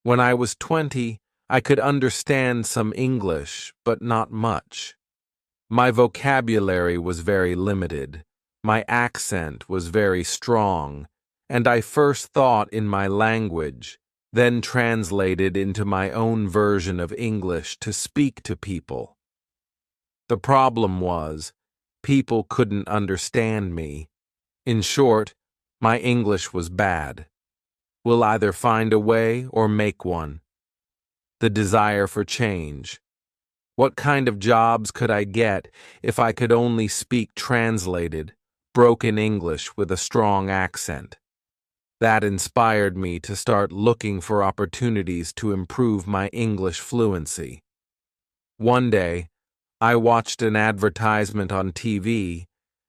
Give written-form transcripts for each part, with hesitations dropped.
When I was 20, I could understand some English, but not much. My vocabulary was very limited, my accent was very strong, and I first thought in my language, then translated into my own version of English to speak to people. The problem was, people couldn't understand me. In short, my English was bad. We'll either find a way or make one. The desire for change. What kind of jobs could I get if I could only speak translated, broken English with a strong accent? That inspired me to start looking for opportunities to improve my English fluency. One day, I watched an advertisement on TV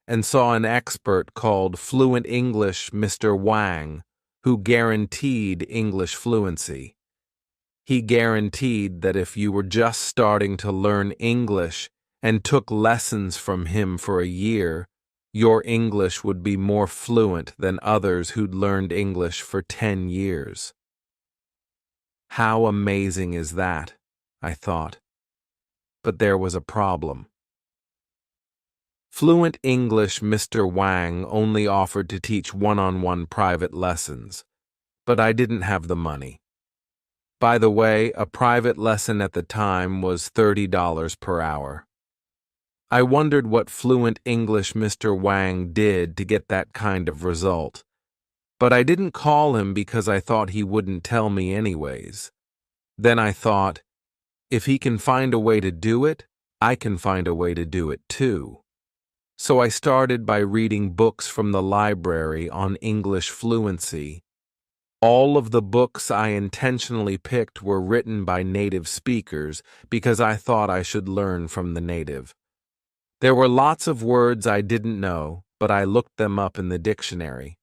and saw an expert called Fluent English Mr. Wang, who guaranteed English fluency. He guaranteed that if you were just starting to learn English and took lessons from him for a year, your English would be more fluent than others who'd learned English for 10 years. How amazing is that, I thought. But there was a problem. Fluent English Mr. Wang only offered to teach one-on-one private lessons, but I didn't have the money. By the way, a private lesson at the time was $30 per hour. I wondered what Fluent English Mr. Wang did to get that kind of result, but I didn't call him because I thought he wouldn't tell me anyways. Then I thought, if he can find a way to do it, I can find a way to do it too. So I started by reading books from the library on English fluency. All of the books I intentionally picked were written by native speakers because I thought I should learn from the native. There were lots of words I didn't know, but I looked them up in the dictionary.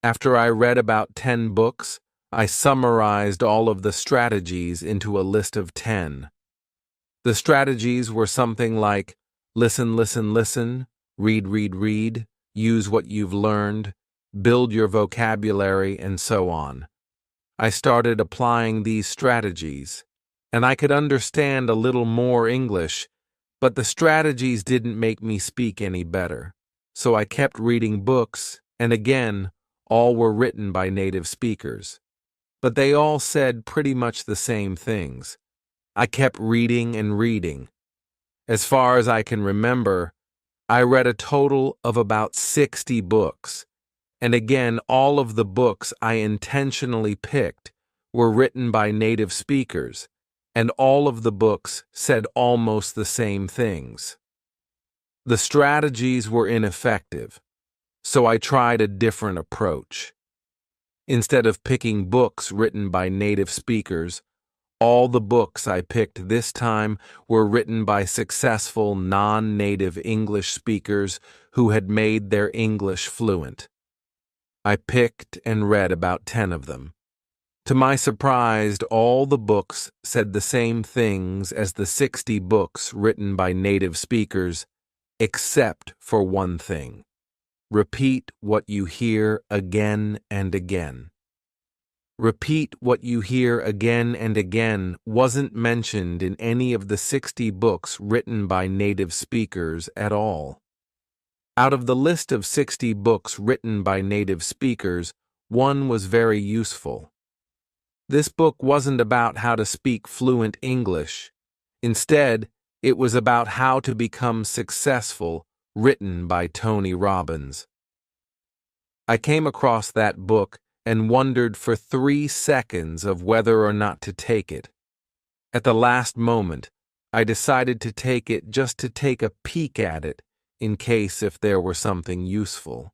After I read about 10 books, I summarized all of the strategies into a list of 10. The strategies were something like listen, listen, listen, read, read, read, use what you've learned, build your vocabulary, and so on. I started applying these strategies, and I could understand a little more English, but the strategies didn't make me speak any better. So I kept reading books, and again, all were written by native speakers. But they all said pretty much the same things. I kept reading and reading. As far as I can remember, I read a total of about 60 books. And again, all of the books I intentionally picked were written by native speakers, and all of the books said almost the same things. The strategies were ineffective, so I tried a different approach. Instead of picking books written by native speakers, all the books I picked this time were written by successful non-native English speakers who had made their English fluent. I picked and read about 10 of them. To my surprise, all the books said the same things as the 60 books written by native speakers, except for one thing. Repeat what you hear again and again. Repeat what you hear again and again wasn't mentioned in any of the 60 books written by native speakers at all. Out of the list of 60 books written by native speakers, one was very useful. This book wasn't about how to speak fluent English. Instead, it was about how to become successful, written by Tony Robbins. I came across that book and wondered for 3 seconds of whether or not to take it. At the last moment, I decided to take it just to take a peek at it, in case if there were something useful.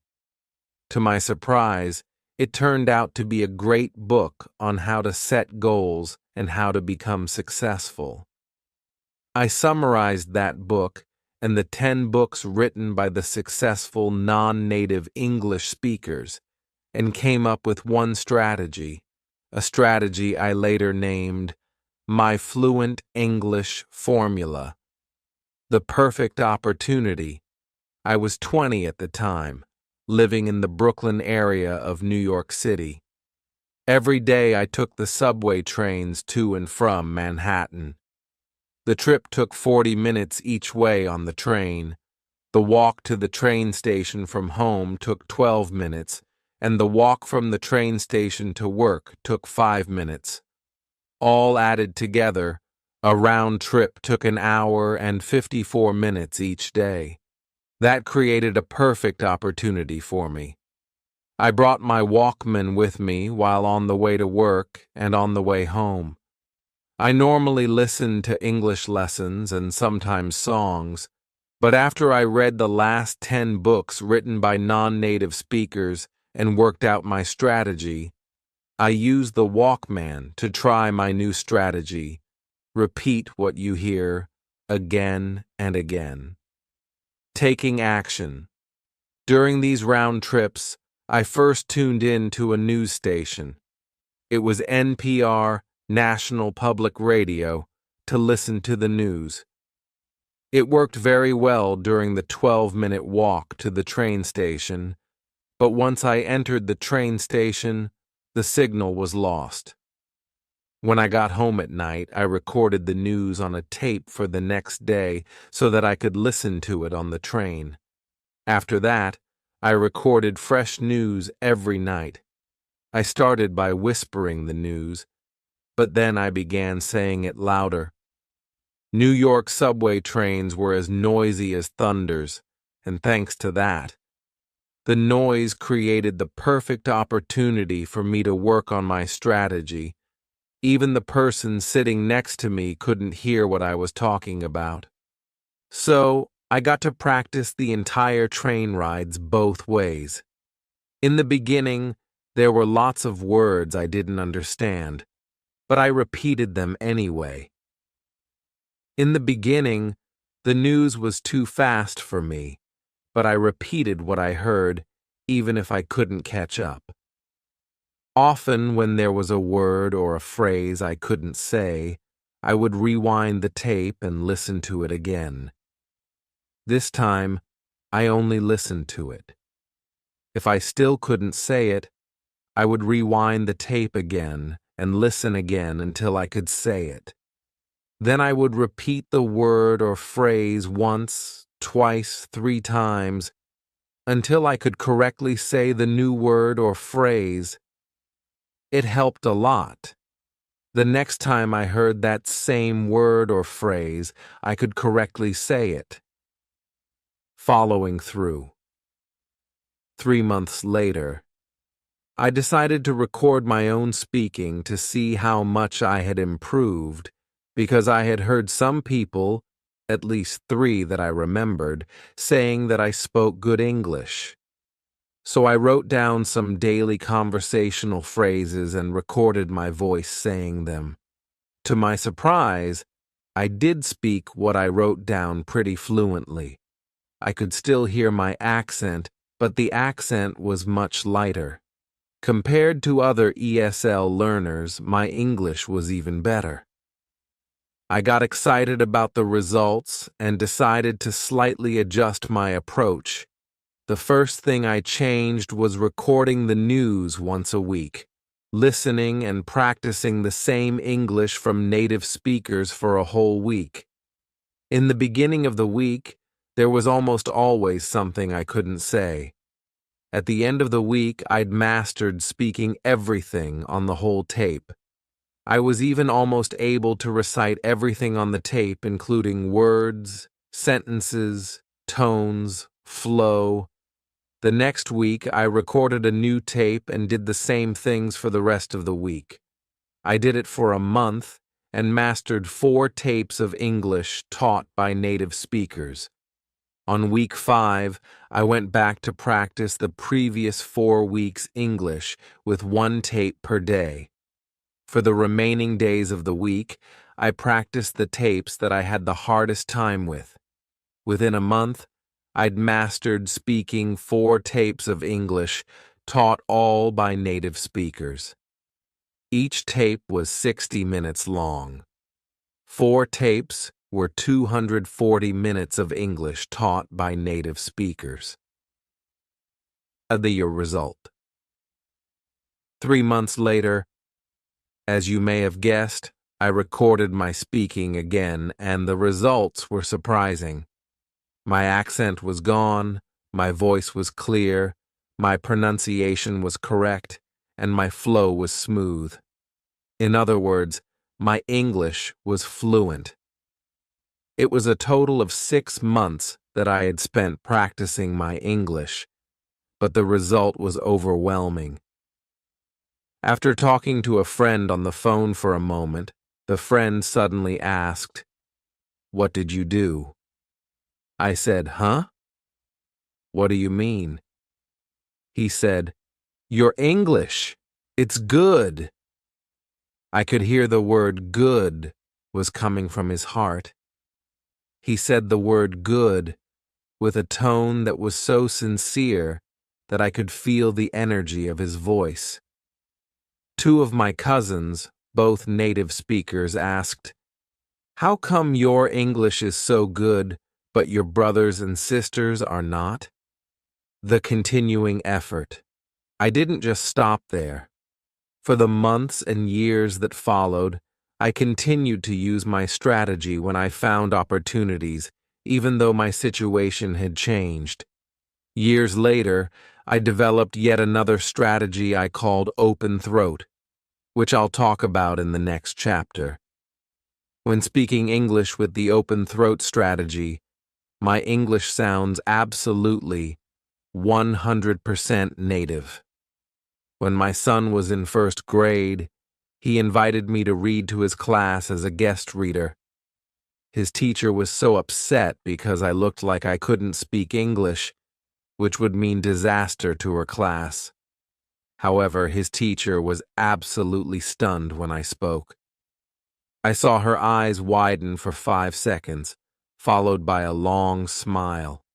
To my surprise, it turned out to be a great book on how to set goals and how to become successful. I summarized that book and the 10 books written by the successful non-native English speakers and came up with one strategy, a strategy I later named My Fluent English Formula. The perfect opportunity. I was 20 at the time, living in the Brooklyn area of New York City. Every day I took the subway trains to and from Manhattan. The trip took 40 minutes each way on the train. The walk to the train station from home took 12 minutes, and the walk from the train station to work took 5 minutes. All added together, a round trip took an hour and 54 minutes each day. That created a perfect opportunity for me. I brought my Walkman with me while on the way to work and on the way home. I normally listened to English lessons and sometimes songs, but after I read the last 10 books written by non-native speakers and worked out my strategy, I used the Walkman to try my new strategy. Repeat what you hear again and again. Taking action. During these round trips, I first tuned in to a news station. It was NPR, National Public Radio, to listen to the news. It worked very well during the 12-minute walk to the train station, but once I entered the train station, the signal was lost. When I got home at night, I recorded the news on a tape for the next day so that I could listen to it on the train. After that, I recorded fresh news every night. I started by whispering the news, but then I began saying it louder. New York subway trains were as noisy as thunders, and thanks to that, the noise created the perfect opportunity for me to work on my strategy. Even the person sitting next to me couldn't hear what I was talking about. So, I got to practice the entire train rides both ways. In the beginning, there were lots of words I didn't understand, but I repeated them anyway. In the beginning, the news was too fast for me, but I repeated what I heard, even if I couldn't catch up. Often, when there was a word or a phrase I couldn't say, I would rewind the tape and listen to it again. This time, I only listened to it. If I still couldn't say it, I would rewind the tape again and listen again until I could say it. Then I would repeat the word or phrase once, twice, 3 times, until I could correctly say the new word or phrase. It helped a lot. The next time I heard that same word or phrase, I could correctly say it. Following through. 3 months later, I decided to record my own speaking to see how much I had improved, because I had heard some people, at least 3 that I remembered, saying that I spoke good English. So I wrote down some daily conversational phrases and recorded my voice saying them. To my surprise, I did speak what I wrote down pretty fluently. I could still hear my accent, but the accent was much lighter. Compared to other ESL learners, my English was even better. I got excited about the results and decided to slightly adjust my approach. The first thing I changed was recording the news once a week, listening and practicing the same English from native speakers for a whole week. In the beginning of the week, there was almost always something I couldn't say. At the end of the week, I'd mastered speaking everything on the whole tape. I was even almost able to recite everything on the tape, including words, sentences, tones, flow. The next week, I recorded a new tape and did the same things for the rest of the week. I did it for a month and mastered 4 tapes of English taught by native speakers. On week 5, I went back to practice the previous 4 weeks' English with 1 tape per day. For the remaining days of the week, I practiced the tapes that I had the hardest time with. Within a month, I'd mastered speaking 4 tapes of English, taught all by native speakers. Each tape was 60 minutes long. 4 tapes were 240 minutes of English taught by native speakers. The result. 3 months later, as you may have guessed, I recorded my speaking again, and the results were surprising. My accent was gone, my voice was clear, my pronunciation was correct, and my flow was smooth. In other words, my English was fluent. It was a total of 6 months that I had spent practicing my English, but the result was overwhelming. After talking to a friend on the phone for a moment, the friend suddenly asked, "What did you do?" I said, "Huh? What do you mean?" He said, "Your English. It's good." I could hear the word good was coming from his heart. He said the word good with a tone that was so sincere that I could feel the energy of his voice. Two of my cousins, both native speakers, asked, "How come your English is so good, but your brothers and sisters are not?" The continuing effort. I didn't just stop there. For the months and years that followed, I continued to use my strategy when I found opportunities, even though my situation had changed. Years later, I developed yet another strategy I called open throat, which I'll talk about in the next chapter. When speaking English with the open throat strategy, my English sounds absolutely 100% native. When my son was in first grade, he invited me to read to his class as a guest reader. His teacher was so upset because I looked like I couldn't speak English, which would mean disaster to her class. However, his teacher was absolutely stunned when I spoke. I saw her eyes widen for 5 seconds, followed by a long smile.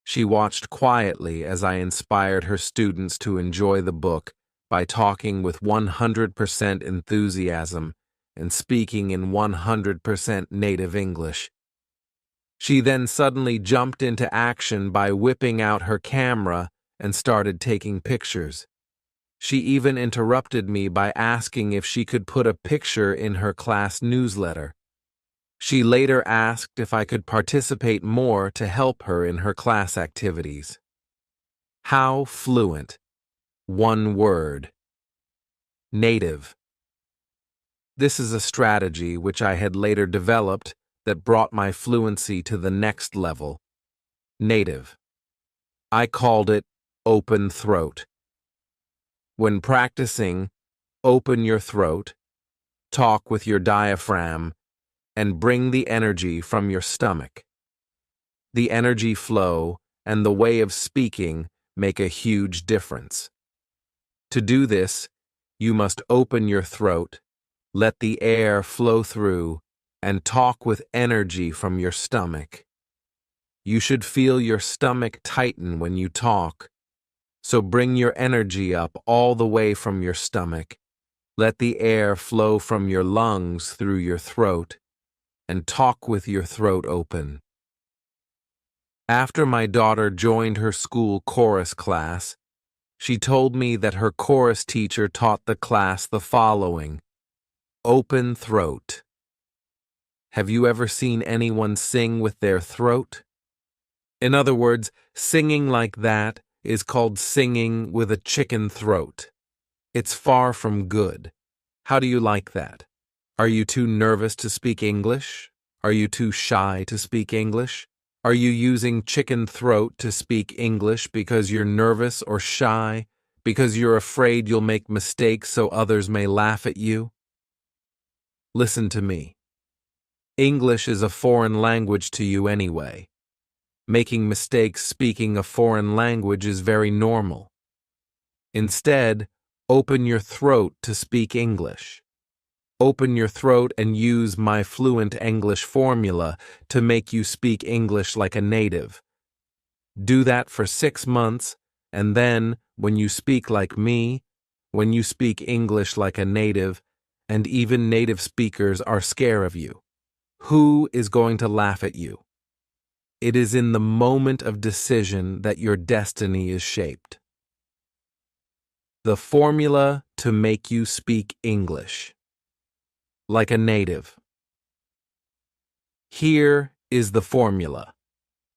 She watched quietly as I inspired her students to enjoy the book by talking with 100% enthusiasm and speaking in 100% native English. She then suddenly jumped into action by whipping out her camera and started taking pictures. She even interrupted me by asking if she could put a picture in her class newsletter. She later asked if I could participate more to help her in her class activities. How fluent? One word. Native. This is a strategy which I had later developed that brought my fluency to the next level. Native. I called it open throat. When practicing, open your throat, talk with your diaphragm, and bring the energy from your stomach. The energy flow and the way of speaking make a huge difference. To do this, you must open your throat, let the air flow through, and talk with energy from your stomach. You should feel your stomach tighten when you talk, so bring your energy up all the way from your stomach. Let the air flow from your lungs through your throat, and talk with your throat open. After my daughter joined her school chorus class, she told me that her chorus teacher taught the class the following: open throat. Have you ever seen anyone sing with their throat? In other words, singing like that is called singing with a chicken throat. It's far from good. How do you like that? Are you too nervous to speak English? Are you too shy to speak English? Are you using chicken throat to speak English because you're nervous or shy, because you're afraid you'll make mistakes so others may laugh at you? Listen to me. English is a foreign language to you anyway. Making mistakes speaking a foreign language is very normal. Instead, open your throat to speak English. Open your throat and use my fluent English formula to make you speak English like a native. Do that for 6 months, and then, when you speak like me, when you speak English like a native, and even native speakers are scared of you, who is going to laugh at you? It is in the moment of decision that your destiny is shaped. The formula to make you speak English like a native. Here is the formula.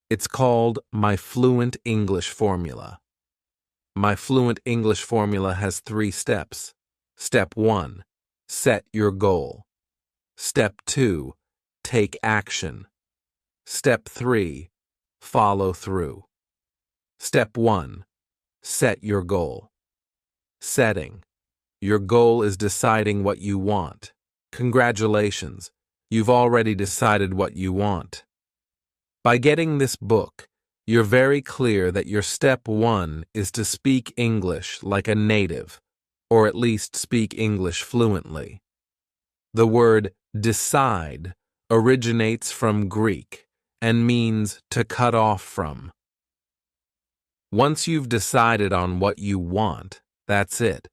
It's called my Fluent English Formula. My Fluent English Formula has 3 steps. Step 1, set your goal. Step 2, take action. Step 3, follow through. Step 1, set your goal. Setting. Your goal is deciding what you want. Congratulations, you've already decided what you want. By getting this book, you're very clear that your step 1 is to speak English like a native, or at least speak English fluently. The word decide originates from Greek and means to cut off from. Once you've decided on what you want, that's it.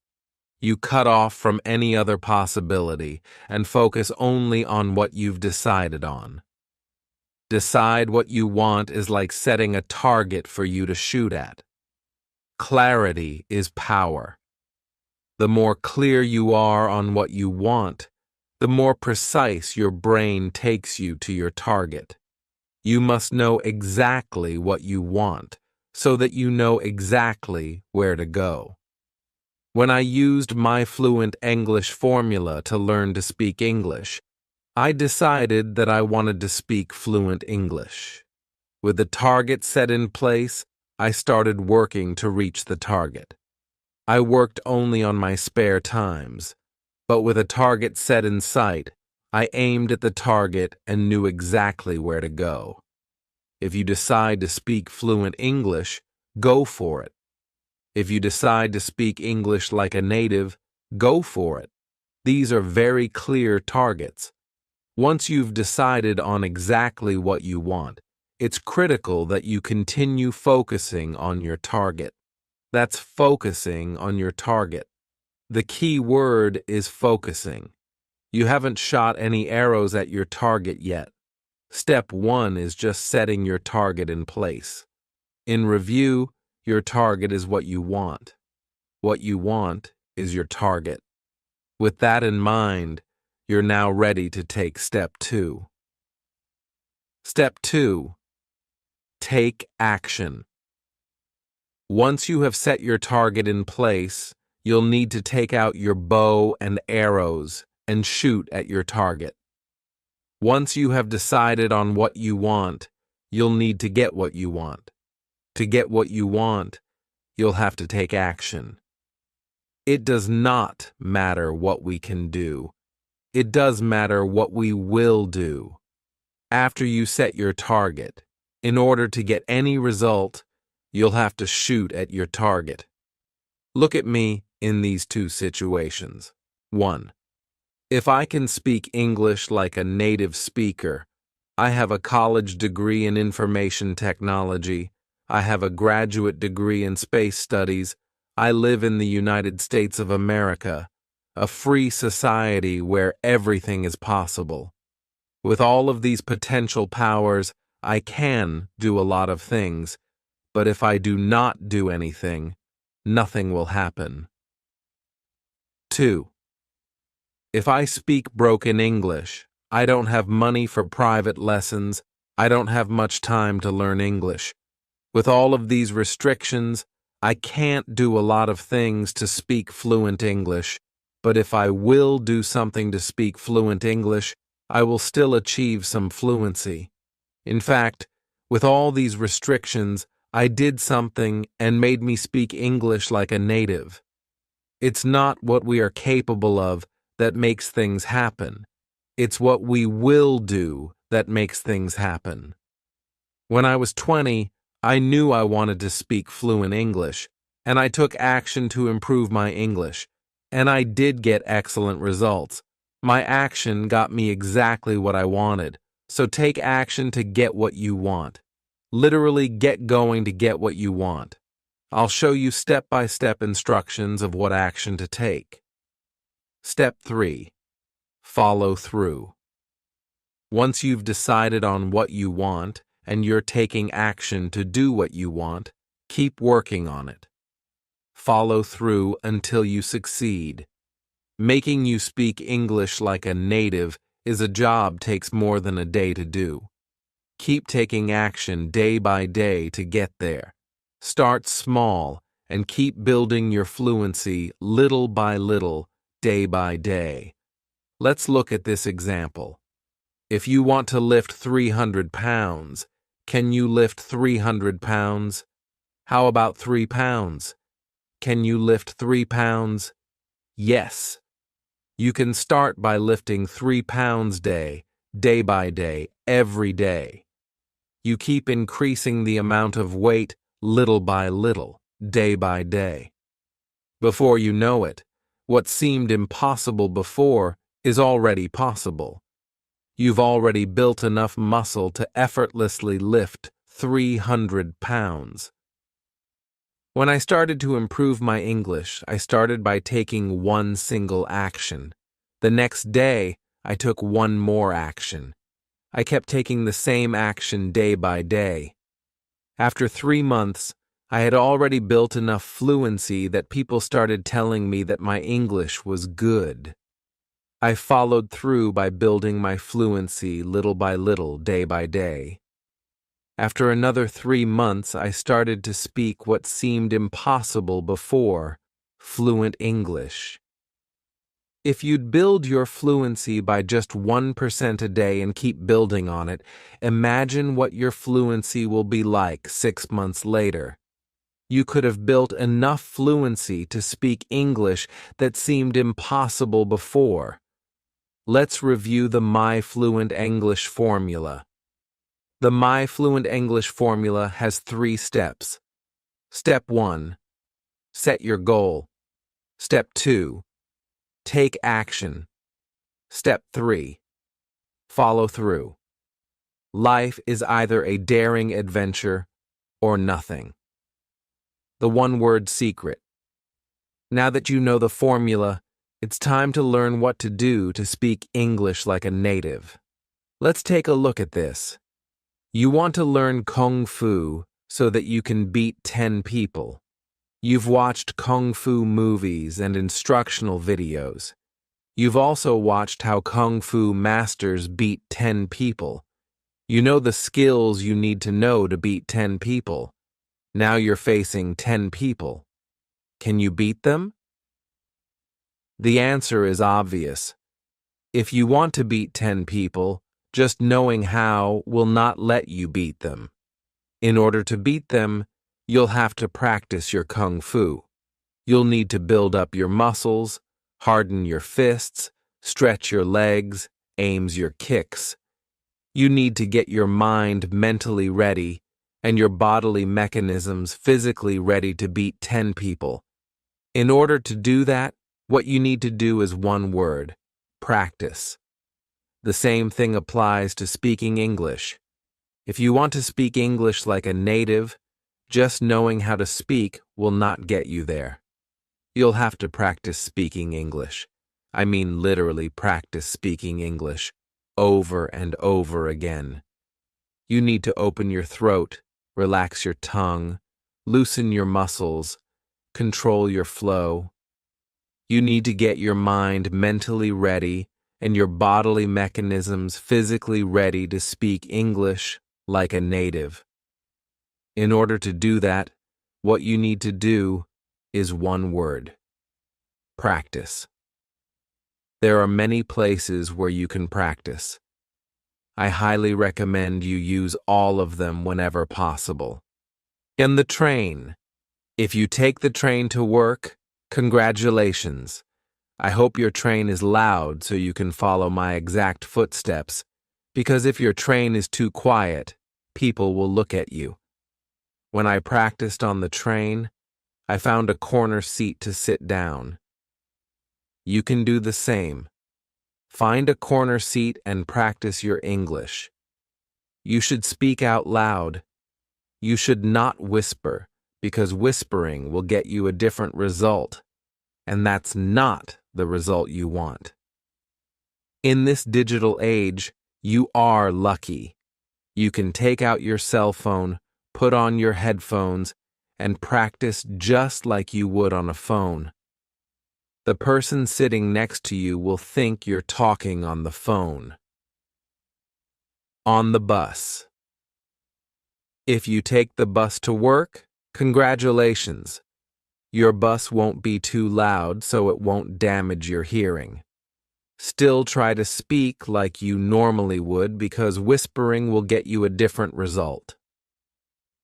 You cut off from any other possibility and focus only on what you've decided on. Decide what you want is like setting a target for you to shoot at. Clarity is power. The more clear you are on what you want, the more precise your brain takes you to your target. You must know exactly what you want so that you know exactly where to go. When I used my Fluent English Formula to learn to speak English, I decided that I wanted to speak fluent English. With the target set in place, I started working to reach the target. I worked only on my spare times, but with a target set in sight, I aimed at the target and knew exactly where to go. If you decide to speak fluent English, go for it. If you decide to speak English like a native, go for it. These are very clear targets. Once you've decided on exactly what you want, it's critical that you continue focusing on your target. That's focusing on your target. The key word is focusing. You haven't shot any arrows at your target yet. Step 1 is just setting your target in place. In review, your target is what you want. What you want is your target. With that in mind, you're now ready to take step 2. Step 2. Take action. Once you have set your target in place, you'll need to take out your bow and arrows and shoot at your target. Once you have decided on what you want, you'll need to get what you want. To get what you want, you'll have to take action. It does not matter what we can do. It does matter what we will do. After you set your target, in order to get any result, you'll have to shoot at your target. Look at me in these 2 situations. 1. If I can speak English like a native speaker, I have a college degree in information technology, I have a graduate degree in space studies, I live in the United States of America, a free society where everything is possible. With all of these potential powers, I can do a lot of things, but if I do not do anything, nothing will happen. 2. If I speak broken English, I don't have money for private lessons, I don't have much time to learn English. With all of these restrictions, I can't do a lot of things to speak fluent English, but if I will do something to speak fluent English, I will still achieve some fluency. In fact, with all these restrictions, I did something and made me speak English like a native. It's not what we are capable of that makes things happen. It's what we will do that makes things happen. When I was 20, I knew I wanted to speak fluent English, and I took action to improve my English, and I did get excellent results. My action got me exactly what I wanted, so take action to get what you want. Literally get going to get what you want. I'll show you step-by-step instructions of what action to take. Step 3. Follow through. Once you've decided on what you want, and you're taking action to do what you want, keep working on it. Follow through until you succeed. Making you speak English like a native is a job takes more than a day to do. Keep taking action day by day to get there. Start small and keep building your fluency little by little, day by day. Let's look at this example. If you want to lift 300 pounds, can you lift 300 pounds? How about 3 pounds? Can you lift 3 pounds? Yes. You can start by lifting 3 pounds day by day, every day. You keep increasing the amount of weight little by little, day by day. Before you know it, what seemed impossible before is already possible. You've already built enough muscle to effortlessly lift 300 pounds. When I started to improve my English, I started by taking one single action. The next day, I took one more action. I kept taking the same action day by day. After 3 months, I had already built enough fluency that people started telling me that my English was good. I followed through by building my fluency little by little, day by day. After another 3 months, I started to speak what seemed impossible before, fluent English. If you'd build your fluency by just 1% a day and keep building on it, imagine what your fluency will be like 6 months later. You could have built enough fluency to speak English that seemed impossible before. Let's review the My Fluent English formula. The My Fluent English formula has 3 steps. Step 1. Set your goal. Step 2. Take action. Step 3. Follow through. Life is either a daring adventure or nothing. The one-word secret. Now that you know the formula, it's time to learn what to do to speak English like a native. Let's take a look at this. You want to learn Kung Fu so that you can beat 10 people. You've watched Kung Fu movies and instructional videos. You've also watched how Kung Fu masters beat 10 people. You know the skills you need to know to beat 10 people. Now you're facing 10 people. Can you beat them? The answer is obvious. If you want to beat 10 people, just knowing how will not let you beat them. In order to beat them, you'll have to practice your Kung Fu. You'll need to build up your muscles, harden your fists, stretch your legs, aims your kicks. You need to get your mind mentally ready and your bodily mechanisms physically ready to beat 10 people. In order to do that, what you need to do is one word: practice. The same thing applies to speaking English. If you want to speak English like a native, just knowing how to speak will not get you there. You'll have to practice speaking English. I mean literally practice speaking English over and over again. You need to open your throat, relax your tongue, loosen your muscles, control your flow. You need to get your mind mentally ready and your bodily mechanisms physically ready to speak English like a native. In order to do that, what you need to do is one word: practice. There are many places where you can practice. I highly recommend you use all of them whenever possible. In the train. If you take the train to work, congratulations. I hope your train is loud so you can follow my exact footsteps, because if your train is too quiet, people will look at you. When I practiced on the train, I found a corner seat to sit down. You can do the same. Find a corner seat and practice your English. You should speak out loud. You should not whisper, because whispering will get you a different result, and that's not the result you want. In this digital age, you are lucky. You can take out your cell phone, put on your headphones, and practice just like you would on a phone. The person sitting next to you will think you're talking on the phone. On the bus. If you take the bus to work, congratulations. Your bus won't be too loud, so it won't damage your hearing. Still try to speak like you normally would, because whispering will get you a different result.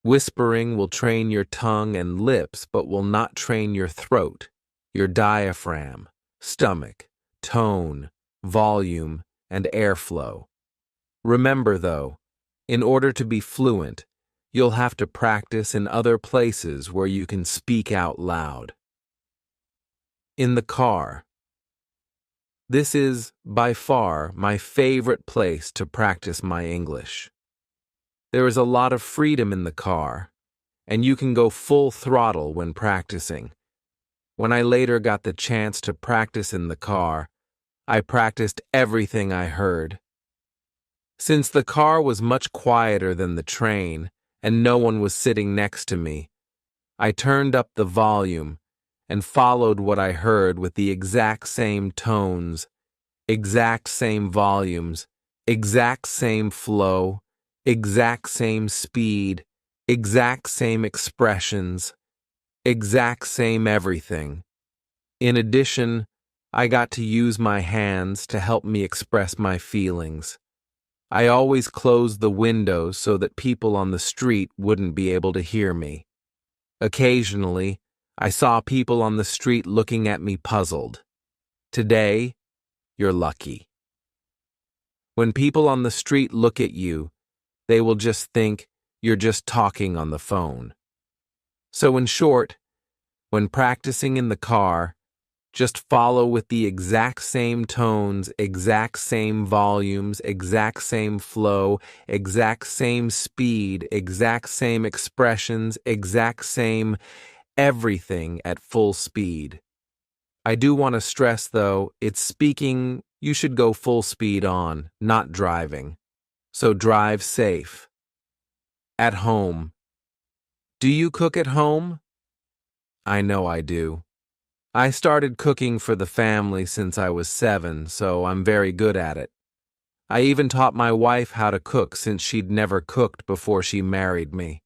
Whispering will train your tongue and lips, but will not train your throat, your diaphragm, stomach, tone, volume, and airflow. Remember, though, in order to be fluent, you'll have to practice in other places where you can speak out loud. In the car. This is, by far, my favorite place to practice my English. There is a lot of freedom in the car, and you can go full throttle when practicing. When I later got the chance to practice in the car, I practiced everything I heard. Since the car was much quieter than the train, and no one was sitting next to me, I turned up the volume and followed what I heard with the exact same tones, exact same volumes, exact same flow, exact same speed, exact same expressions, exact same everything. In addition, I got to use my hands to help me express my feelings. I always closed the windows so that people on the street wouldn't be able to hear me. Occasionally, I saw people on the street looking at me puzzled. Today, you're lucky. When people on the street look at you, they will just think you're just talking on the phone. So in short, when practicing in the car, just follow with the exact same tones, exact same volumes, exact same flow, exact same speed, exact same expressions, exact same everything at full speed. I do want to stress, though, it's speaking you should go full speed on, not driving. So drive safe. At home. Do you cook at home? I know I do. I started cooking for the family since I was 7, so I'm very good at it. I even taught my wife how to cook since she'd never cooked before she married me.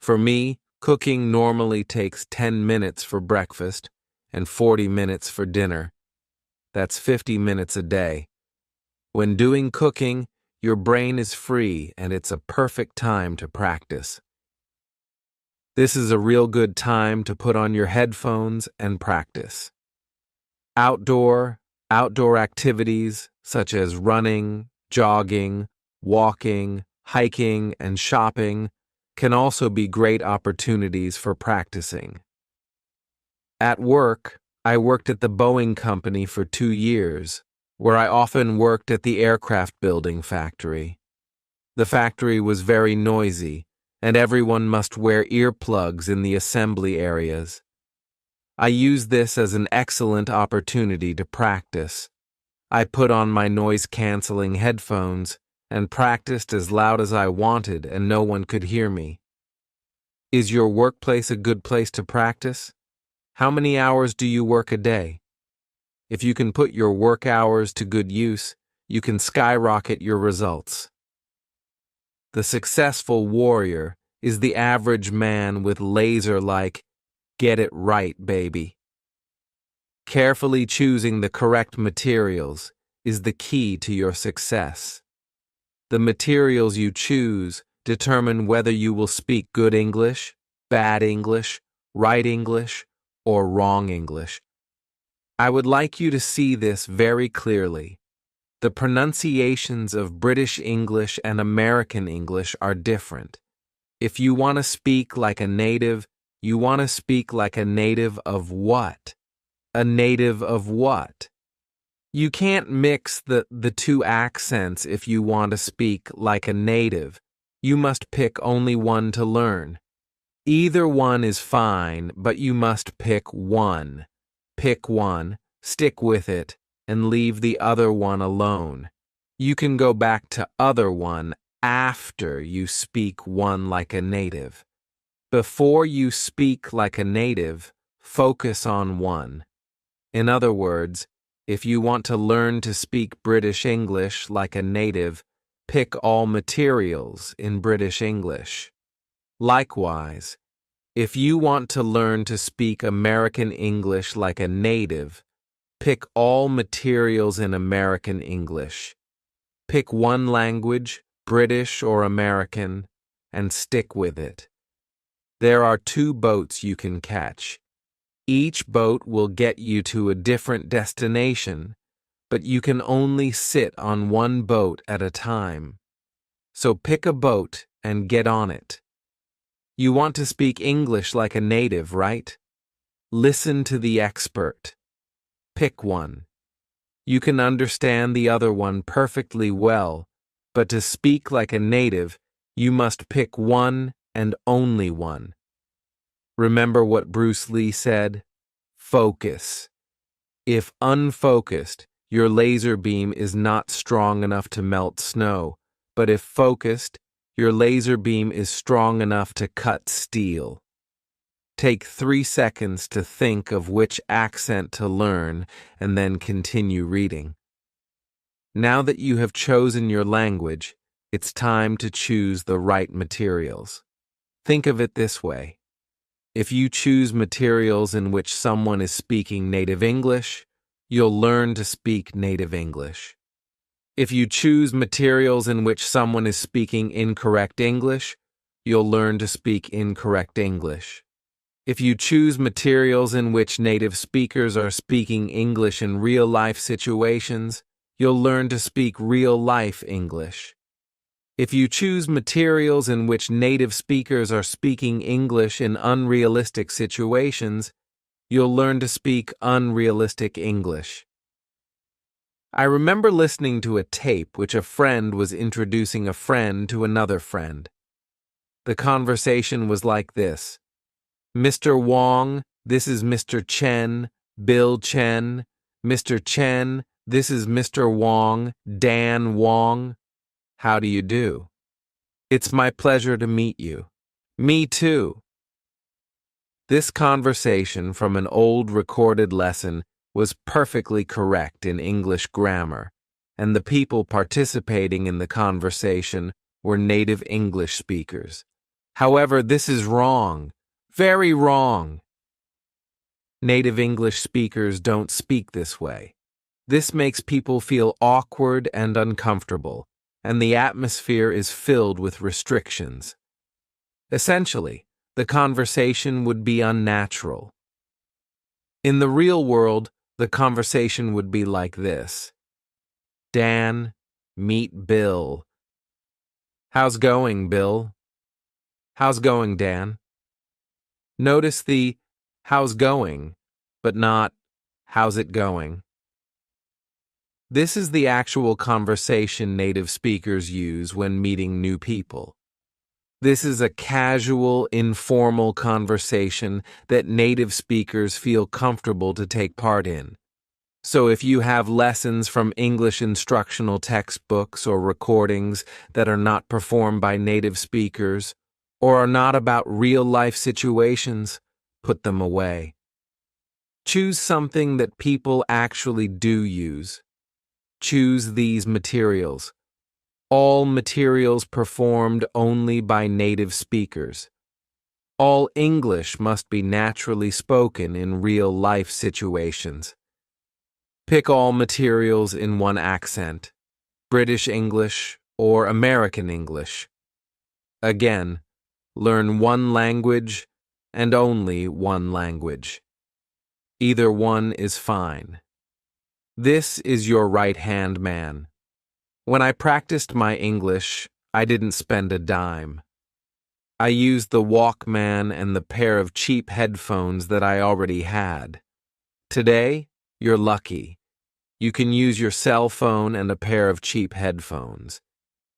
For me, cooking normally takes 10 minutes for breakfast and 40 minutes for dinner. That's 50 minutes a day. When doing cooking, your brain is free and it's a perfect time to practice. This is a real good time to put on your headphones and practice. Outdoor activities such as running, jogging, walking, hiking, and shopping can also be great opportunities for practicing. At work, I worked at the Boeing company for 2 years, where I often worked at the aircraft building factory. The factory was very noisy, and everyone must wear earplugs in the assembly areas. I used this as an excellent opportunity to practice. I put on my noise-canceling headphones and practiced as loud as I wanted, and no one could hear me. Is your workplace a good place to practice? How many hours do you work a day? If you can put your work hours to good use, you can skyrocket your results. The successful warrior is the average man with laser-like, get it right, baby. Carefully choosing the correct materials is the key to your success. The materials you choose determine whether you will speak good English, bad English, right English, or wrong English. I would like you to see this very clearly. The pronunciations of British English and American English are different. If you want to speak like a native, you want to speak like a native of what? A native of what? You can't mix the two accents if you want to speak like a native. You must pick only one to learn. Either one is fine, but you must pick one. Pick one, stick with it, and leave the other one alone. You can go back to other one after you speak one like a native. Before you speak like a native, focus on one. In other words, if you want to learn to speak British English like a native, pick all materials in British English. Likewise, if you want to learn to speak American English like a native, pick all materials in American English. Pick one language, British or American, and stick with it. There are 2 boats you can catch. Each boat will get you to a different destination, but you can only sit on one boat at a time. So pick a boat and get on it. You want to speak English like a native, right? Listen to the expert. Pick one. You can understand the other one perfectly well, but to speak like a native, you must pick one and only one. Remember what Bruce Lee said? Focus. If unfocused, your laser beam is not strong enough to melt snow, but if focused, your laser beam is strong enough to cut steel. Take 3 seconds to think of which accent to learn and then continue reading. Now that you have chosen your language, it's time to choose the right materials. Think of it this way. If you choose materials in which someone is speaking native English, you'll learn to speak native English. If you choose materials in which someone is speaking incorrect English, you'll learn to speak incorrect English. If you choose materials in which native speakers are speaking English in real-life situations, you'll learn to speak real-life English. If you choose materials in which native speakers are speaking English in unrealistic situations, you'll learn to speak unrealistic English. I remember listening to a tape which a friend was introducing a friend to another friend. The conversation was like this. Mr. Wong, this is Mr. Chen, Bill Chen. Mr. Chen, this is Mr. Wong, Dan Wong. How do you do? It's my pleasure to meet you. Me too. This conversation from an old recorded lesson was perfectly correct in English grammar, and the people participating in the conversation were native English speakers. However, this is wrong. Very wrong. Native English speakers don't speak this way. This makes people feel awkward and uncomfortable, and the atmosphere is filled with restrictions. Essentially, the conversation would be unnatural. In the real world, the conversation would be like this. Dan, meet Bill. How's going, Bill? How's going, Dan? Notice the how's going, but not how's it going. This is the actual conversation native speakers use when meeting new people. This is a casual, informal conversation that native speakers feel comfortable to take part in. So if you have lessons from English instructional textbooks or recordings that are not performed by native speakers or are not about real-life situations, put them away. Choose something that people actually do use. Choose these materials. All materials performed only by native speakers. All English must be naturally spoken in real-life situations. Pick all materials in one accent, British English or American English. Again, learn one language and only one language. Either one is fine. This is your right-hand man. When I practiced my English, I didn't spend a dime. I used the Walkman and the pair of cheap headphones that I already had. Today, you're lucky. You can use your cell phone and a pair of cheap headphones.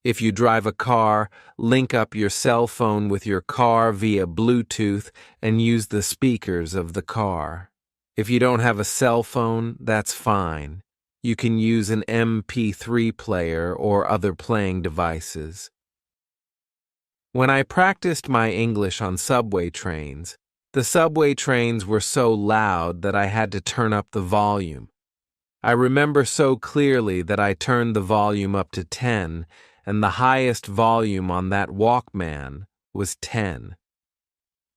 If you drive a car, link up your cell phone with your car via Bluetooth and use the speakers of the car. If you don't have a cell phone, that's fine. You can use an MP3 player or other playing devices. When I practiced my English on subway trains, the subway trains were so loud that I had to turn up the volume. I remember so clearly that I turned the volume up to 10, and the highest volume on that Walkman was 10.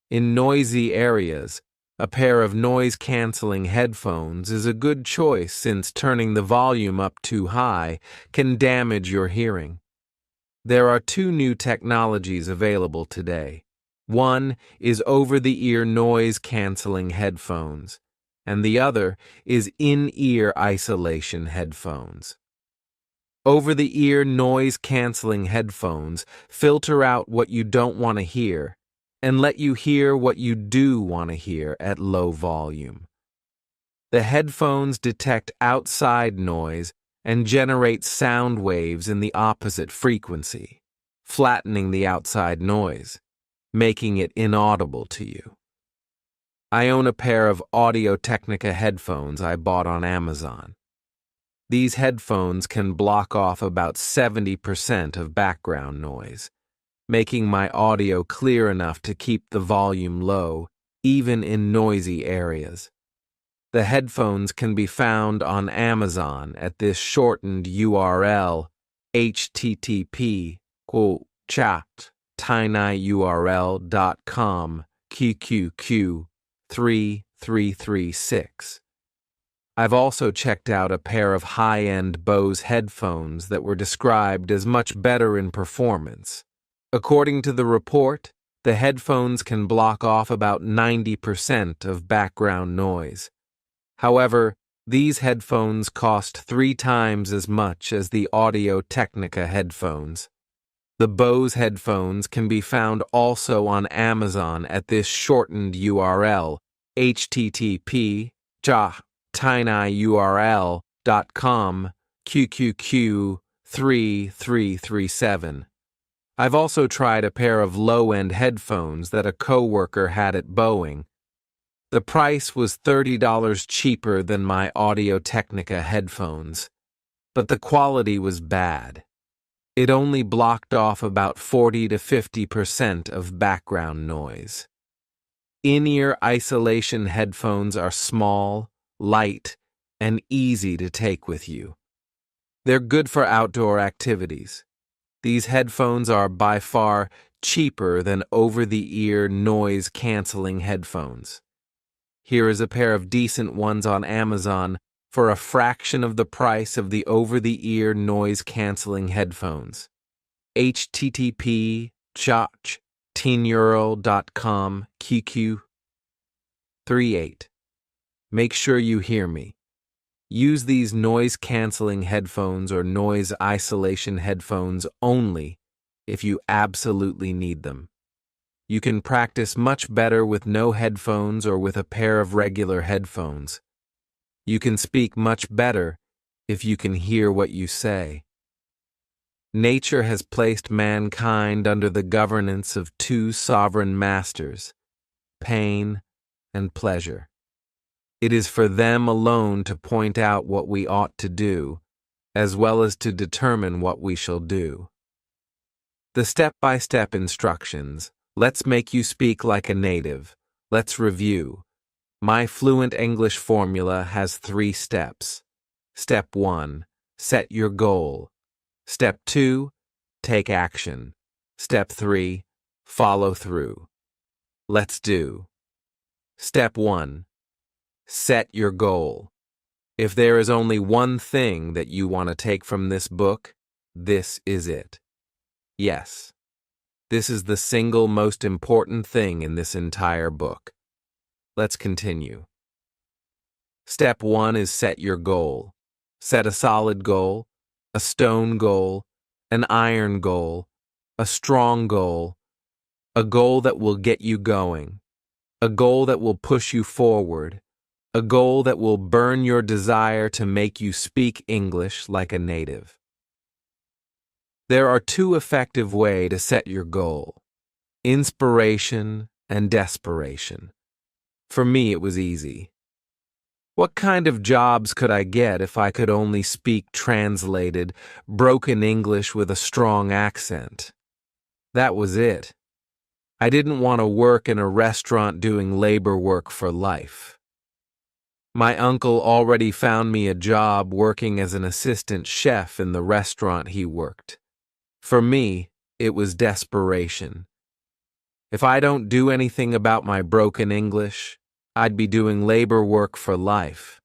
In noisy areas, a pair of noise-canceling headphones is a good choice since turning the volume up too high can damage your hearing. There are two new technologies available today. One is over-the-ear noise-canceling headphones, and the other is in-ear isolation headphones. Over-the-ear noise-canceling headphones filter out what you don't want to hear and let you hear what you do want to hear at low volume. The headphones detect outside noise and generate sound waves in the opposite frequency, flattening the outside noise, making it inaudible to you. I own a pair of Audio-Technica headphones I bought on Amazon. These headphones can block off about 70% of background noise, making my audio clear enough to keep the volume low, even in noisy areas. The headphones can be found on Amazon at this shortened URL, http://tinyurl.com QQQ3336. I've also checked out a pair of high-end Bose headphones that were described as much better in performance. According to the report, the headphones can block off about 90% of background noise. However, these headphones cost 3 times as much as the Audio-Technica headphones. The Bose headphones can be found also on Amazon at this shortened URL, http://tinyurl.com QQQ3337. I've also tried a pair of low-end headphones that a coworker had at Boeing. The price was $30 cheaper than my Audio-Technica headphones, but the quality was bad. It only blocked off about 40 to 50% of background noise. In-ear isolation headphones are small, light, and easy to take with you. They're good for outdoor activities. These headphones are by far cheaper than over-the-ear noise-canceling headphones. Here is a pair of decent ones on Amazon for a fraction of the price of the over-the-ear noise-canceling headphones. http://tinyurl.com QQ38. Make sure you hear me. Use these noise-canceling headphones or noise isolation headphones only if you absolutely need them. You can practice much better with no headphones or with a pair of regular headphones. You can speak much better if you can hear what you say. Nature has placed mankind under the governance of 2 sovereign masters, pain and pleasure. It is for them alone to point out what we ought to do, as well as to determine what we shall do. The step-by-step instructions, let's make you speak like a native. Let's review. My fluent English formula has 3 steps. Step 1, set your goal. Step 2, take action. Step 3, follow through. Let's do. Step 1, set your goal. If there is only one thing that you want to take from this book, this is it. Yes, this is the single most important thing in this entire book. Let's continue. Step 1 is set your goal. Set a solid goal, a stone goal, an iron goal, a strong goal, a goal that will get you going, a goal that will push you forward, a goal that will burn your desire to make you speak English like a native. There are 2 effective ways to set your goal: inspiration and desperation. For me, it was easy. What kind of jobs could I get if I could only speak translated, broken English with a strong accent? That was it. I didn't want to work in a restaurant doing labor work for life. My uncle already found me a job working as an assistant chef in the restaurant he worked. For me, it was desperation. If I don't do anything about my broken English, I'd be doing labor work for life.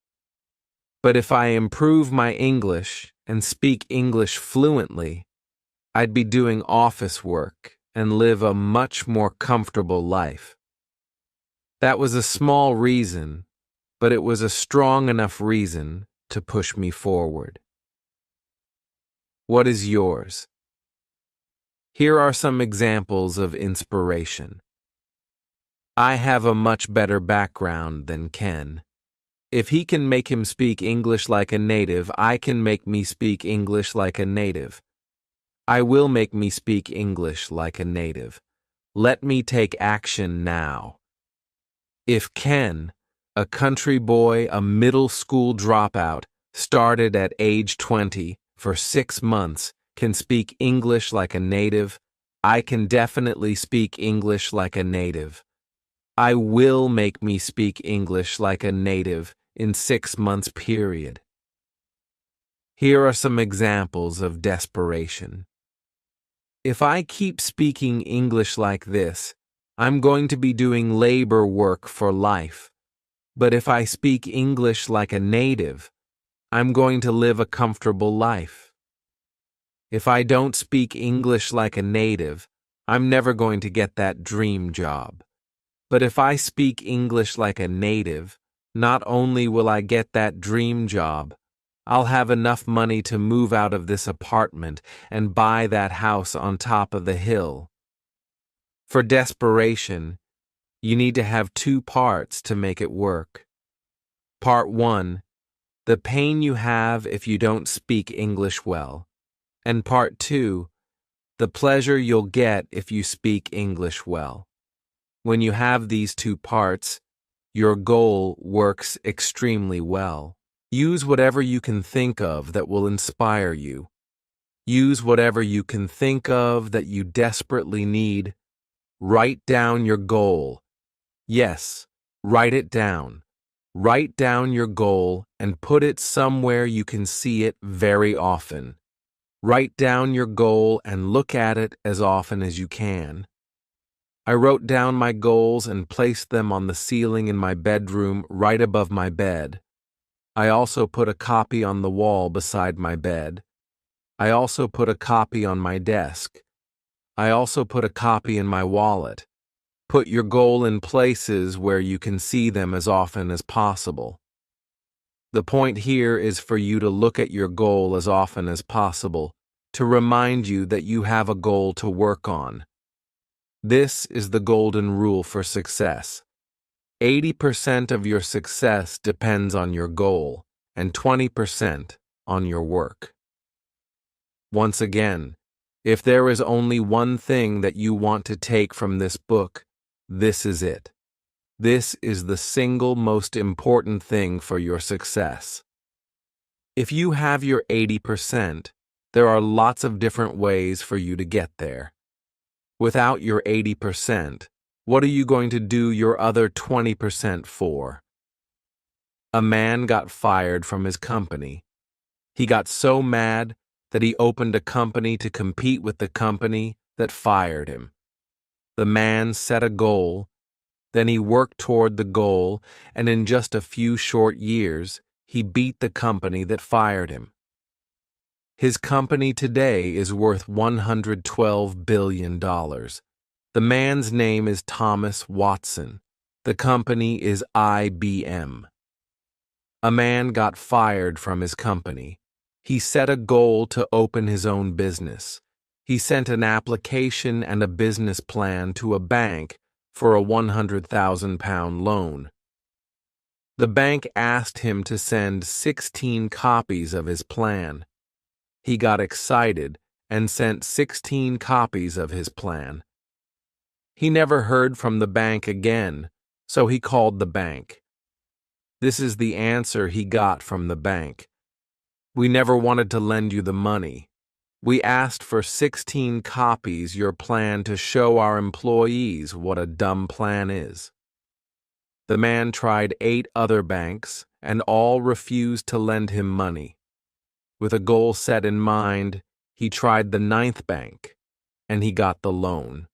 But if I improve my English and speak English fluently, I'd be doing office work and live a much more comfortable life. That was a small reason, but it was a strong enough reason to push me forward. What is yours? Here are some examples of inspiration. I have a much better background than Ken. If he can make him speak English like a native, I can make me speak English like a native. I will make me speak English like a native. Let me take action now. If Ken, a country boy, a middle school dropout, started at age 20 for 6 months, can speak English like a native, I can definitely speak English like a native. I will make me speak English like a native in 6 months period. Here are some examples of desperation. If I keep speaking English like this, I'm going to be doing labor work for life. But if I speak English like a native, I'm going to live a comfortable life. If I don't speak English like a native, I'm never going to get that dream job. But if I speak English like a native, not only will I get that dream job, I'll have enough money to move out of this apartment and buy that house on top of the hill. For desperation, you need to have 2 parts to make it work. Part 1, the pain you have if you don't speak English well. And part 2, the pleasure you'll get if you speak English well. When you have these 2 parts, your goal works extremely well. Use whatever you can think of that will inspire you. Use whatever you can think of that you desperately need. Write down your goal. Yes, write it down. Write down your goal and put it somewhere you can see it very often. Write down your goal and look at it as often as you can. I wrote down my goals and placed them on the ceiling in my bedroom right above my bed. I also put a copy on the wall beside my bed. I also put a copy on my desk. I also put a copy in my wallet. Put your goal in places where you can see them as often as possible. The point here is for you to look at your goal as often as possible, to remind you that you have a goal to work on. This is the golden rule for success. 80% of your success depends on your goal, and 20% on your work. Once again, if there is only one thing that you want to take from this book, this is it. This is the single most important thing for your success. If you have your 80%, there are lots of different ways for you to get there. Without your 80%, what are you going to do your other 20% for? A man got fired from his company. He got so mad that he opened a company to compete with the company that fired him. The man set a goal, then he worked toward the goal, and in just a few short years, he beat the company that fired him. His company today is worth $112 billion. The man's name is Thomas Watson. The company is IBM. A man got fired from his company. He set a goal to open his own business. He sent an application and a business plan to a bank for a £100,000 loan. The bank asked him to send 16 copies of his plan. He got excited and sent 16 copies of his plan. He never heard from the bank again, so he called the bank. This is the answer he got from the bank. We never wanted to lend you the money. We asked for 16 copies your plan to show our employees what a dumb plan is. The man tried 8 other banks, and all refused to lend him money. With a goal set in mind, he tried the 9th bank, and he got the loan.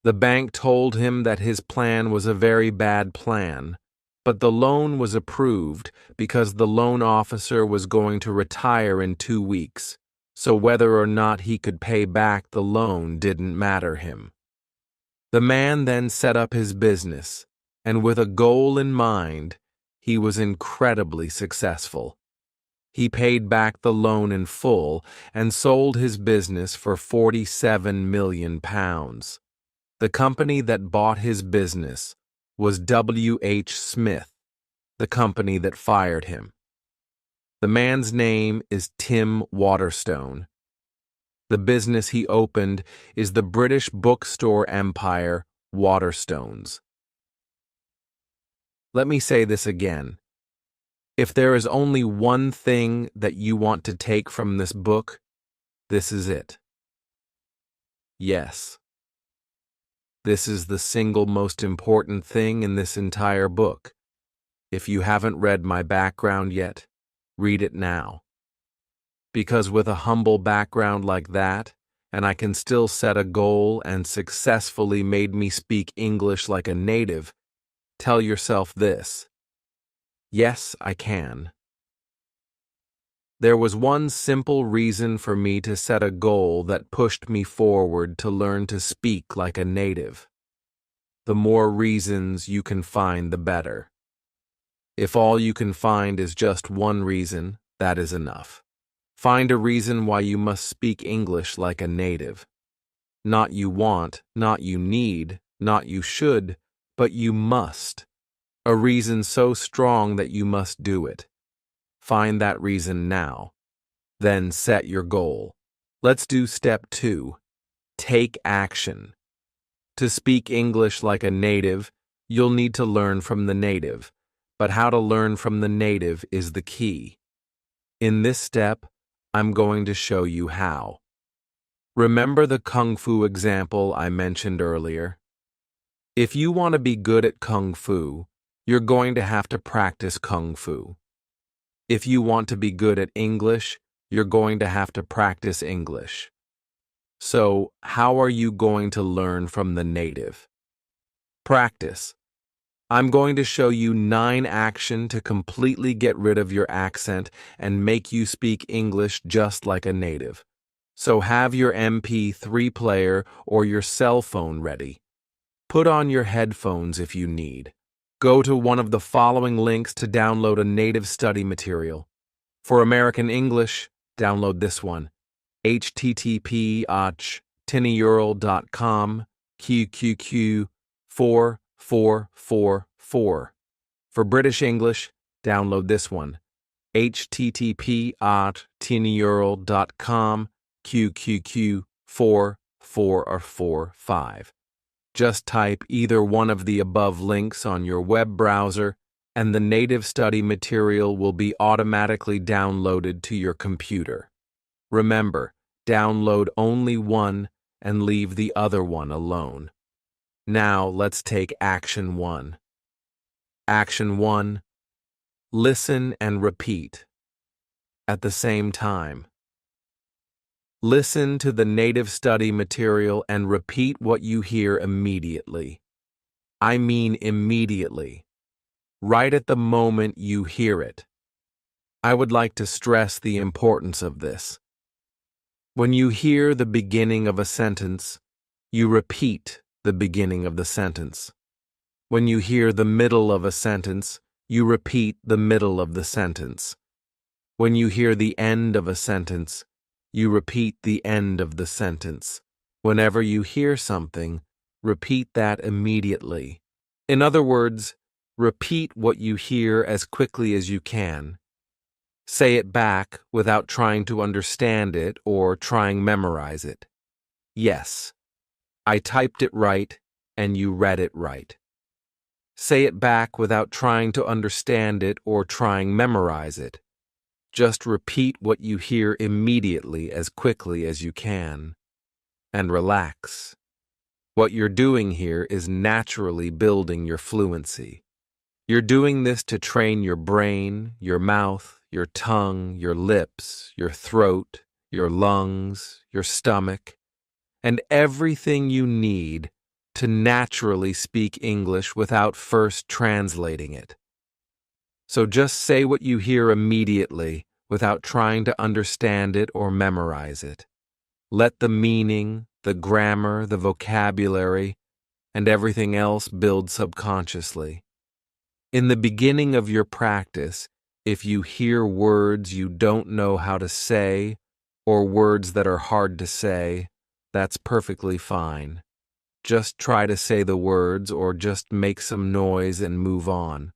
The bank told him that his plan was a very bad plan, but the loan was approved because the loan officer was going to retire in 2 weeks, so whether or not he could pay back the loan didn't matter him. The man then set up his business, and with a goal in mind, he was incredibly successful. He paid back the loan in full and sold his business for £47 million. The company that bought his business was W.H. Smith, the company that fired him. The man's name is Tim Waterstone. The business he opened is the British bookstore empire Waterstones. Let me say this again. If there is only one thing that you want to take from this book, this is it. Yes. This is the single most important thing in this entire book. If you haven't read my background yet, read it now. Because with a humble background like that, and I can still set a goal and successfully made me speak English like a native, tell yourself this: yes, I can. There was one simple reason for me to set a goal that pushed me forward to learn to speak like a native. The more reasons you can find, the better. If all you can find is just one reason, that is enough. Find a reason why you must speak English like a native. Not you want, not you need, not you should, but you must. A reason so strong that you must do it. Find that reason now. Then set your goal. Let's do step 2. Take action. To speak English like a native, you'll need to learn from the native. But how to learn from the native is the key. In this step, I'm going to show you how. Remember the Kung Fu example I mentioned earlier? If you want to be good at Kung Fu, you're going to have to practice Kung Fu. If you want to be good at English, you're going to have to practice English. So, how are you going to learn from the native? Practice. I'm going to show you 9 actions to completely get rid of your accent and make you speak English just like a native. So have your MP3 player or your cell phone ready. Put on your headphones if you need. Go to one of the following links to download a native study material. For American English, download this one: http://tinyurl.com QQQ4444. For British English, download this one: http://tinyurl.com QQQ4445. Just type either one of the above links on your web browser, and the native study material will be automatically downloaded to your computer. Remember, download only one and leave the other one alone. Now let's take action 1. Action 1. Listen and repeat at the same time. Listen to the native study material and repeat what you hear immediately. I mean immediately. Right at the moment you hear it. I would like to stress the importance of this. When you hear the beginning of a sentence, you repeat the beginning of the sentence. When you hear the middle of a sentence, you repeat the middle of the sentence. When you hear the end of a sentence, you repeat the end of the sentence. Whenever you hear something, repeat that immediately. In other words, repeat what you hear as quickly as you can. Say it back without trying to understand it or trying memorize it. Yes, I typed it right and you read it right. Say it back without trying to understand it or trying memorize it. Just repeat what you hear immediately as quickly as you can. And relax. What you're doing here is naturally building your fluency. You're doing this to train your brain, your mouth, your tongue, your lips, your throat, your lungs, your stomach, and everything you need to naturally speak English without first translating it. So just say what you hear immediately without trying to understand it or memorize it. Let the meaning, the grammar, the vocabulary, and everything else build subconsciously. In the beginning of your practice, if you hear words you don't know how to say or words that are hard to say, that's perfectly fine. Just try to say the words or just make some noise and move on.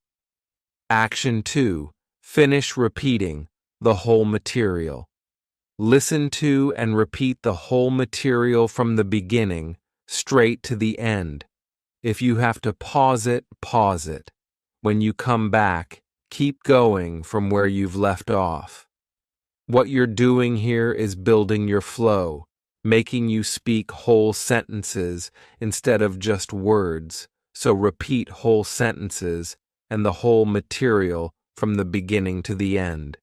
Action 2. Finish repeating the whole material. Listen to and repeat the whole material from the beginning straight to the end. If you have to pause it, pause it. When you come back, keep going from where you've left off. What you're doing here is building your flow, making you speak whole sentences instead of just words, so repeat whole sentences and the whole material from the beginning to the end.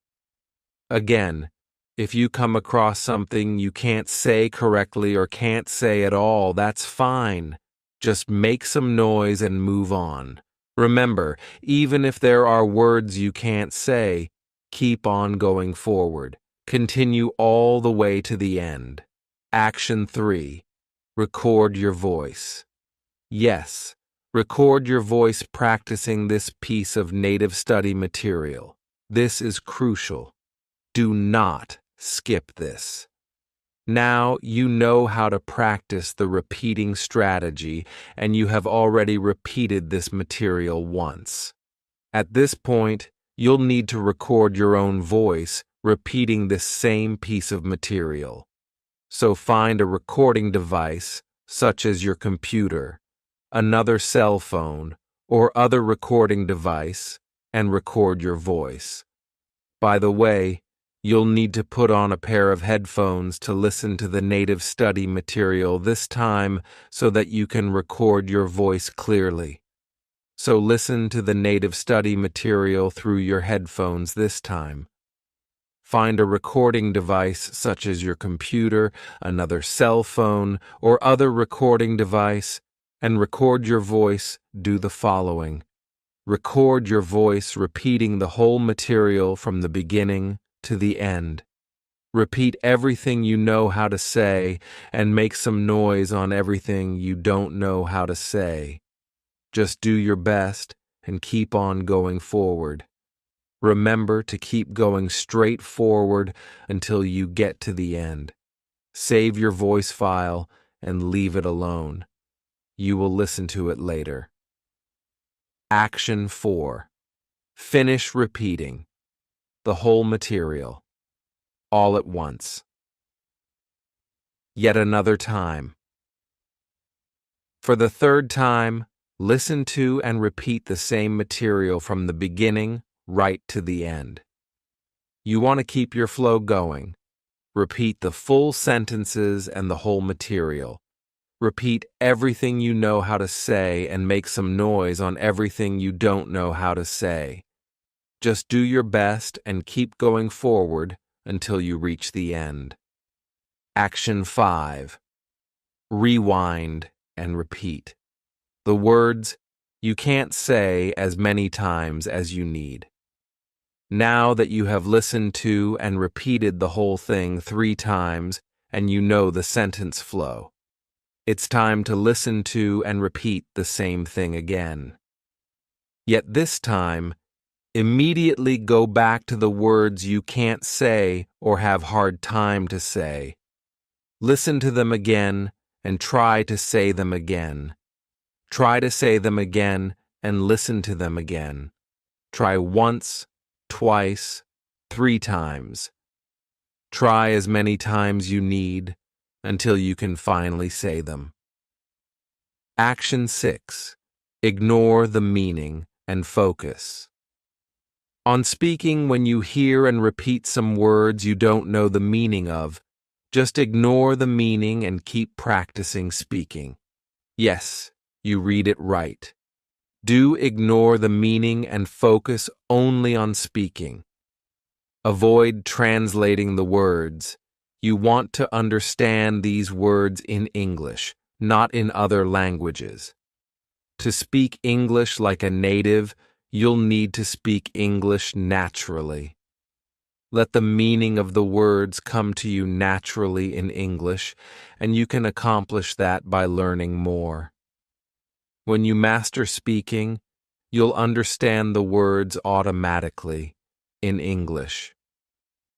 Again, if you come across something you can't say correctly or can't say at all, that's fine. Just make some noise and move on. Remember, even if there are words you can't say, keep on going forward. Continue all the way to the end. Action 3. Record your voice. Yes, record your voice practicing this piece of native study material. This is crucial. Do not skip this. Now you know how to practice the repeating strategy, and you have already repeated this material once. At this point, you'll need to record your own voice repeating this same piece of material. So find a recording device, such as your computer, another cell phone, or other recording device, and record your voice. By the way, you'll need to put on a pair of headphones to listen to the native study material this time so that you can record your voice clearly. So listen to the native study material through your headphones this time. Find a recording device such as your computer, another cell phone, or other recording device, and record your voice. Do the following. Record your voice repeating the whole material from the beginning to the end. Repeat everything you know how to say and make some noise on everything you don't know how to say. Just do your best and keep on going forward. Remember to keep going straight forward until you get to the end. Save your voice file and leave it alone. You will listen to it later. Action 4. Finish repeating the whole material, all at once. Yet another time. For the third time, listen to and repeat the same material from the beginning right to the end. You want to keep your flow going. Repeat the full sentences and the whole material. Repeat everything you know how to say and make some noise on everything you don't know how to say. Just do your best and keep going forward until you reach the end. Action 5. Rewind and repeat. The words you can't say as many times as you need. Now that you have listened to and repeated the whole thing 3 times and you know the sentence flow, it's time to listen to and repeat the same thing again. Yet this time, immediately go back to the words you can't say or have hard time to say. Listen to them again and try to say them again. Try to say them again and listen to them again. Try once, twice, 3 times. Try as many times you need until you can finally say them. Action 6. Ignore the meaning and focus On speaking, when you hear and repeat some words you don't know the meaning of, just ignore the meaning and keep practicing speaking. Yes, you read it right. Do ignore the meaning and focus only on speaking. Avoid translating the words. You want to understand these words in English, not in other languages. To speak English like a native, you'll need to speak English naturally. Let the meaning of the words come to you naturally in English, and you can accomplish that by learning more. When you master speaking, you'll understand the words automatically in English.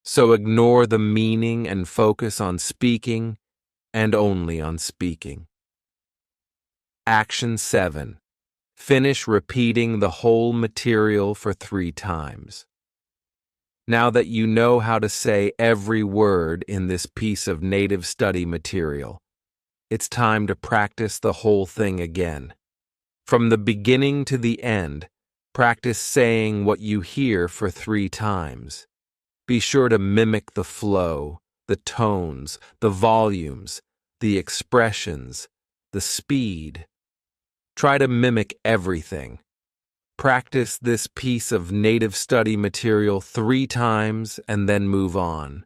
So ignore the meaning and focus on speaking and only on speaking. Action 7. Finish repeating the whole material for 3 times. Now that you know how to say every word in this piece of native study material, it's time to practice the whole thing again. From the beginning to the end, practice saying what you hear for 3 times. Be sure to mimic the flow, the tones, the volumes, the expressions, the speed. Try to mimic everything. Practice this piece of native study material 3 times and then move on.